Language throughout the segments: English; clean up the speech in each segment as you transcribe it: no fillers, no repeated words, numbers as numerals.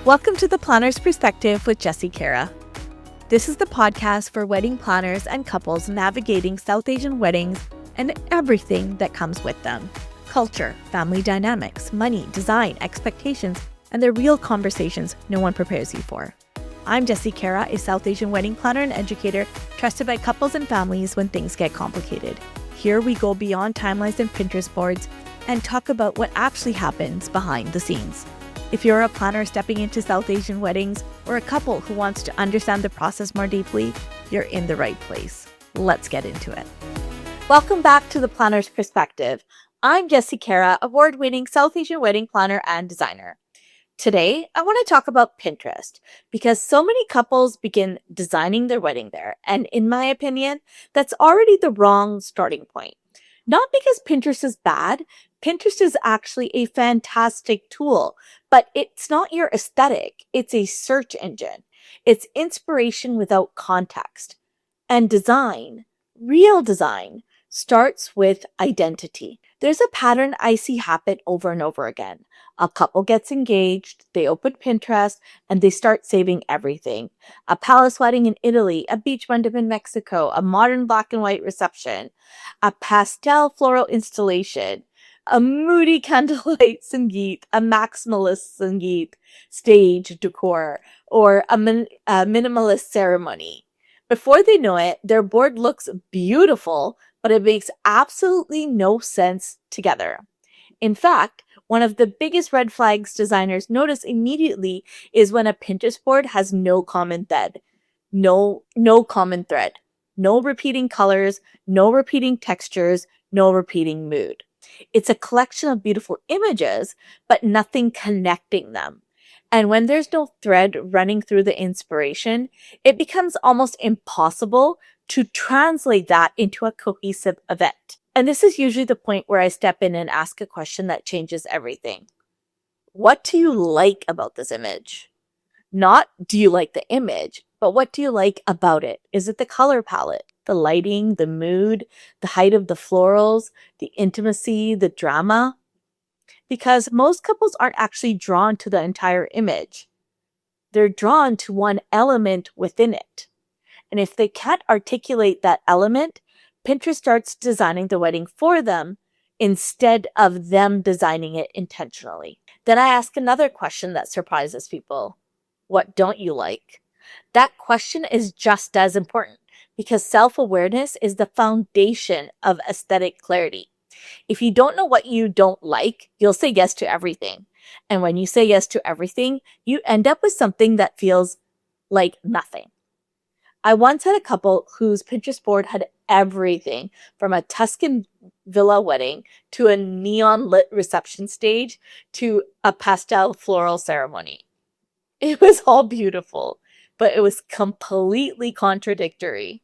Welcome to The Planner's Perspective with Jessie Kara. This is the podcast for wedding planners and couples navigating South Asian weddings and everything that comes with them. Culture, family dynamics, money, design, expectations, and the real conversations no one prepares you for. I'm Jessie Kara, a South Asian wedding planner and educator trusted by couples and families when things get complicated. Here we go beyond timelines and Pinterest boards and talk about what actually happens behind the scenes. If you're a planner stepping into South Asian weddings or a couple who wants to understand the process more deeply, you're in the right place. Let's get into it. Welcome back to The Planner's Perspective. I'm Jessie Kara, award-winning South Asian wedding planner and designer. Today, I want to talk about Pinterest because so many couples begin designing their wedding there. And in my opinion, that's already the wrong starting point. Not because Pinterest is bad. Pinterest is actually a fantastic tool, but it's not your aesthetic. It's a search engine. It's inspiration without context. And design, real design, starts with identity. There's a pattern I see happen over and over again. A couple gets engaged, they open Pinterest, and they start saving everything. A palace wedding in Italy, a beach mandap in Mexico, a modern black and white reception, a pastel floral installation, a moody candlelight sangeet, a maximalist sangeet stage decor, or a minimalist ceremony. Before they know it, their board looks beautiful, but it makes absolutely no sense together. In fact, one of the biggest red flags designers notice immediately is when a Pinterest board has no common thread. No common thread. No repeating colors, no repeating textures, no repeating mood. It's a collection of beautiful images, but nothing connecting them. And when there's no thread running through the inspiration, it becomes almost impossible to translate that into a cohesive event. And this is usually the point where I step in and ask a question that changes everything. What do you like about this image? Not do you like the image, but what do you like about it? Is it the color palette, the lighting, the mood, the height of the florals, the intimacy, the drama? Because most couples aren't actually drawn to the entire image. They're drawn to one element within it. And if they can't articulate that element, Pinterest starts designing the wedding for them instead of them designing it intentionally. Then I ask another question that surprises people. What don't you like? That question is just as important because self-awareness is the foundation of aesthetic clarity. If you don't know what you don't like, you'll say yes to everything. And when you say yes to everything, you end up with something that feels like nothing. I once had a couple whose Pinterest board had everything from a Tuscan villa wedding to a neon lit reception stage to a pastel floral ceremony. It was all beautiful, but it was completely contradictory.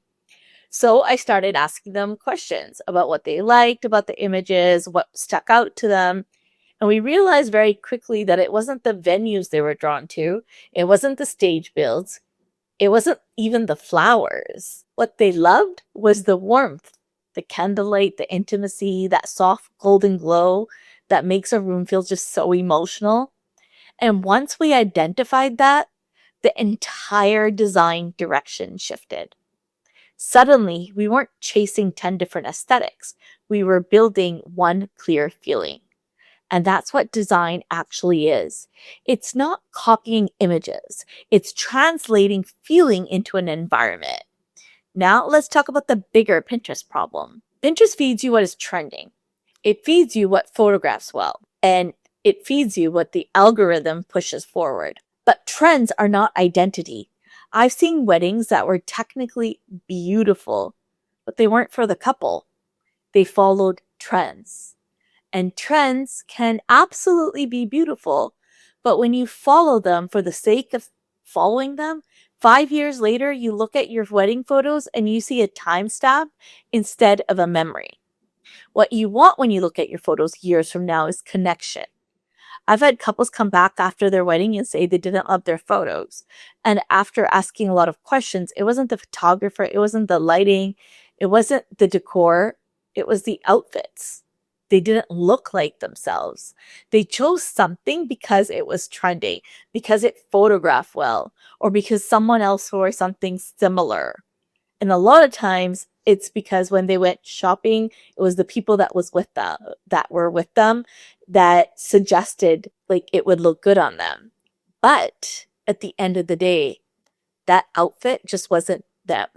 So I started asking them questions about what they liked about the images, what stuck out to them. And we realized very quickly that it wasn't the venues they were drawn to. It wasn't the stage builds. It wasn't even the flowers. What they loved was the warmth, the candlelight, the intimacy, that soft golden glow that makes a room feel just so emotional. And once we identified that, the entire design direction shifted. Suddenly, we weren't chasing 10 different aesthetics. We were building one clear feeling. And that's what design actually is. It's not copying images. It's translating feeling into an environment. Now, let's talk about the bigger Pinterest problem. Pinterest feeds you what is trending. It feeds you what photographs well. And it feeds you what the algorithm pushes forward. But trends are not identity. I've seen weddings that were technically beautiful, but they weren't for the couple. They followed trends. And trends can absolutely be beautiful, but when you follow them for the sake of following them, 5 years later, you look at your wedding photos and you see a timestamp instead of a memory. What you want when you look at your photos years from now is connection. I've had couples come back after their wedding and say they didn't love their photos. And after asking a lot of questions, it wasn't the photographer, it wasn't the lighting, it wasn't the decor, it was the outfits. They didn't look like themselves. They chose something because it was trendy, because it photographed well, or because someone else wore something similar. And a lot of times it's because when they went shopping, it was the people that were with them that suggested like it would look good on them. But at the end of the day, that outfit just wasn't them.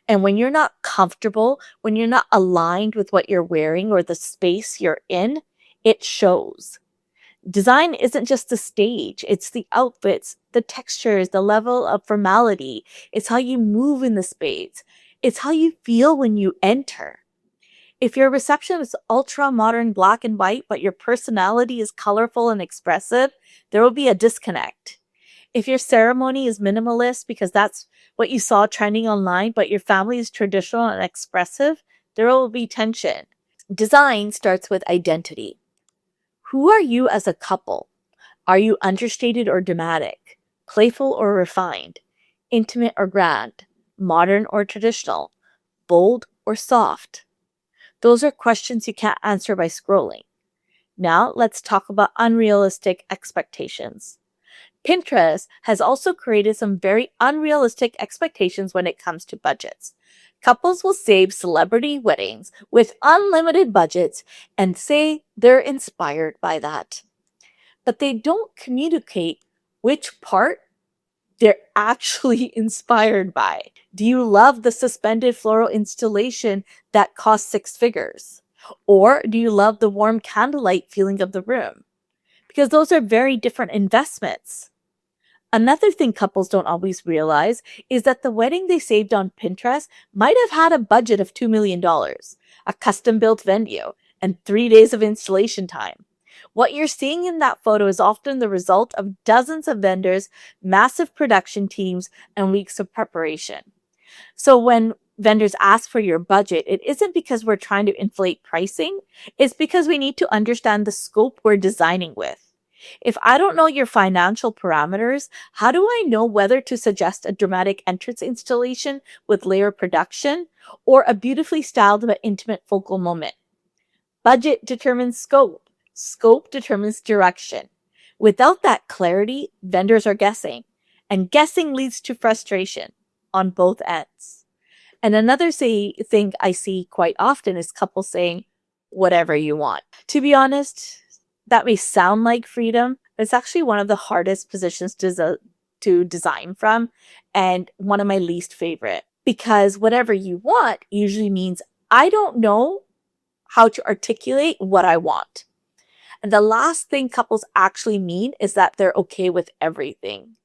And when you're not comfortable, when you're not aligned with what you're wearing or the space you're in, it shows. Design isn't just the stage, it's the outfits, the textures, the level of formality. It's how you move in the space. It's how you feel when you enter. If your reception is ultra modern black and white, but your personality is colorful and expressive, there will be a disconnect. If your ceremony is minimalist because that's what you saw trending online, but your family is traditional and expressive, there will be tension. Design starts with identity. Who are you as a couple? Are you understated or dramatic? Playful or refined? Intimate or grand? Modern or traditional? Bold or soft? Those are questions you can't answer by scrolling. Now let's talk about unrealistic expectations. Pinterest has also created some very unrealistic expectations when it comes to budgets. Couples will save celebrity weddings with unlimited budgets and say they're inspired by that. But they don't communicate which part they're actually inspired by. Do you love the suspended floral installation that costs six figures? Or do you love the warm candlelight feeling of the room? Because those are very different investments. Another thing couples don't always realize is that the wedding they saved on Pinterest might have had a budget of $2 million, a custom built venue, and 3 days of installation time. What you're seeing in that photo is often the result of dozens of vendors, massive production teams, and weeks of preparation. So when vendors ask for your budget, it isn't because we're trying to inflate pricing, it's because we need to understand the scope we're designing with. If I don't know your financial parameters, how do I know whether to suggest a dramatic entrance installation with layer production or a beautifully styled but intimate focal moment? Budget determines scope. Scope determines direction. Without that clarity, vendors are guessing, and guessing leads to frustration on both ends. And another thing I see quite often is couples saying, whatever you want. To be honest, that may sound like freedom, but it's actually one of the hardest positions to design from and one of my least favorite. Because whatever you want usually means I don't know how to articulate what I want. And the last thing couples actually mean is that they're okay with everything.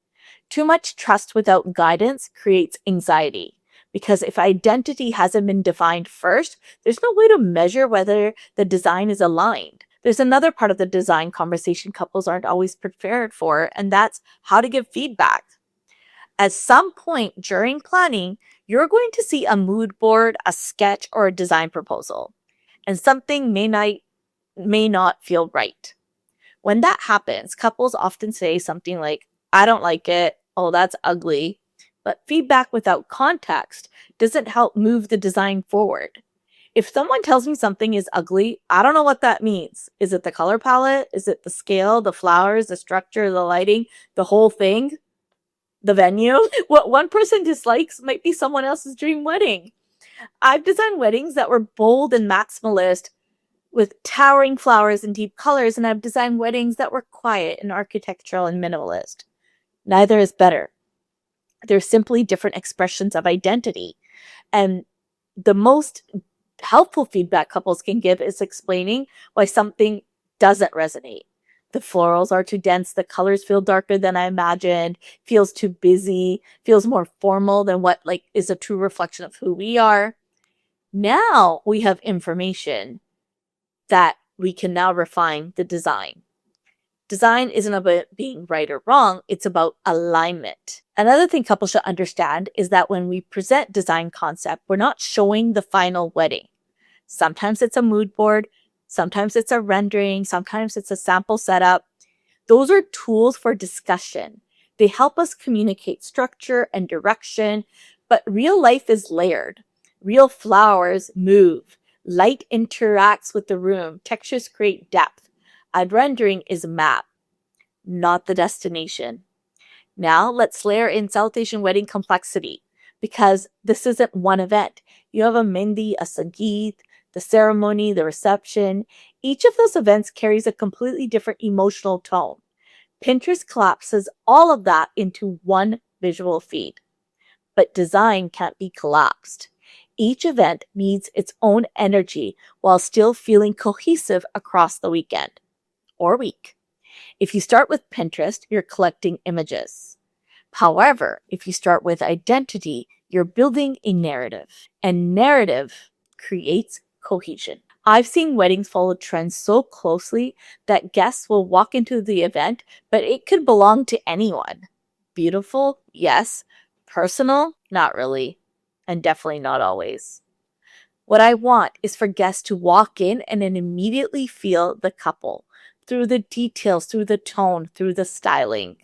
Too much trust without guidance creates anxiety. Because if identity hasn't been defined first, there's no way to measure whether the design is aligned. There's another part of the design conversation couples aren't always prepared for, and that's how to give feedback. At some point during planning, you're going to see a mood board, a sketch, or a design proposal, and something may not feel right. When that happens, couples often say something like, I don't like it, oh, that's ugly. But feedback without context doesn't help move the design forward. If someone tells me something is ugly, I don't know what that means. Is it the color palette? Is it the scale, the flowers, the structure, the lighting, the whole thing? The venue? What one person dislikes might be someone else's dream wedding. I've designed weddings that were bold and maximalist with towering flowers and deep colors, and I've designed weddings that were quiet and architectural and minimalist. Neither is better. They're simply different expressions of identity. And the most helpful feedback couples can give is explaining why something doesn't resonate. The florals are too dense, the colors feel darker than I imagined, feels too busy, feels more formal than what is a true reflection of who we are. Now we have information that we can now refine the design. Design isn't about being right or wrong, it's about alignment. Another thing couples should understand is that when we present design concept, we're not showing the final wedding. Sometimes it's a mood board, sometimes it's a rendering, sometimes it's a sample setup. Those are tools for discussion. They help us communicate structure and direction, but real life is layered. Real flowers move. Light interacts with the room. Textures create depth. A rendering is a map, not the destination. Now let's layer in South Asian wedding complexity, because this isn't one event. You have a mehndi, a sangeet, the ceremony, the reception. Each of those events carries a completely different emotional tone. Pinterest collapses all of that into one visual feed. But design can't be collapsed. Each event needs its own energy while still feeling cohesive across the weekend or week. If you start with Pinterest, you're collecting images. However, if you start with identity, you're building a narrative, and narrative creates cohesion. I've seen weddings follow trends so closely that guests will walk into the event, but it could belong to anyone. Beautiful? Yes. Personal? Not really. And definitely not always. What I want is for guests to walk in and then immediately feel the couple through the details, through the tone, through the styling.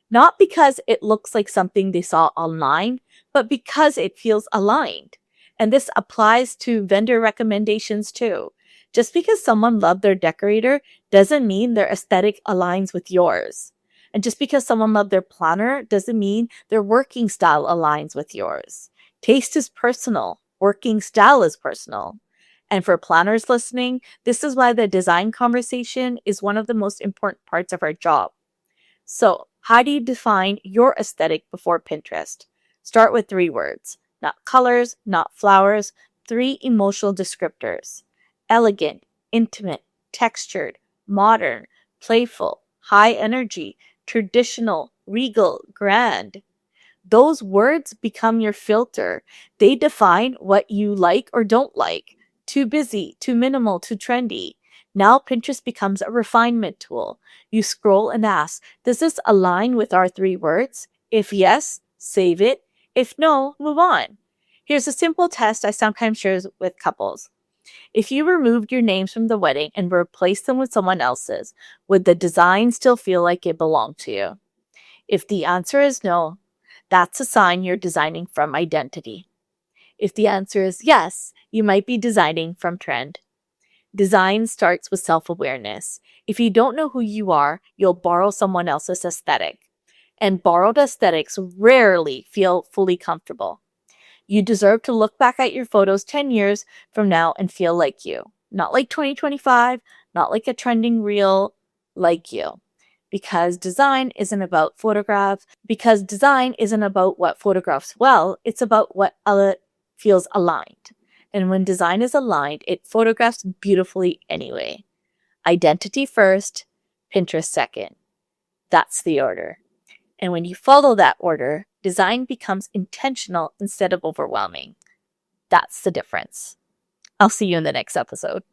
Not because it looks like something they saw online, but because it feels aligned. And this applies to vendor recommendations too. Just because someone loved their decorator doesn't mean their aesthetic aligns with yours. And just because someone loved their planner doesn't mean their working style aligns with yours. Taste is personal. Working style is personal. And for planners listening, this is why the design conversation is one of the most important parts of our job. So, how do you define your aesthetic before Pinterest? Start with 3 words. Not colors, not flowers, 3 emotional descriptors. Elegant, intimate, textured, modern, playful, high energy, traditional, regal, grand. Those words become your filter. They define what you like or don't like. Too busy, too minimal, too trendy. Now Pinterest becomes a refinement tool. You scroll and ask, does this align with our 3 words? If yes, save it. If no, move on. Here's a simple test I sometimes share with couples. If you removed your names from the wedding and replaced them with someone else's, would the design still feel like it belonged to you? If the answer is no, that's a sign you're designing from identity. If the answer is yes, you might be designing from trend. Design starts with self-awareness. If you don't know who you are, you'll borrow someone else's aesthetic. And borrowed aesthetics rarely feel fully comfortable. You deserve to look back at your photos 10 years from now and feel like you. Not like 2025, not like a trending reel, like you. Because design isn't about what photographs well, it's about what feels aligned. And when design is aligned, it photographs beautifully anyway. Identity first, Pinterest second. That's the order. And when you follow that order, design becomes intentional instead of overwhelming. That's the difference. I'll see you in the next episode.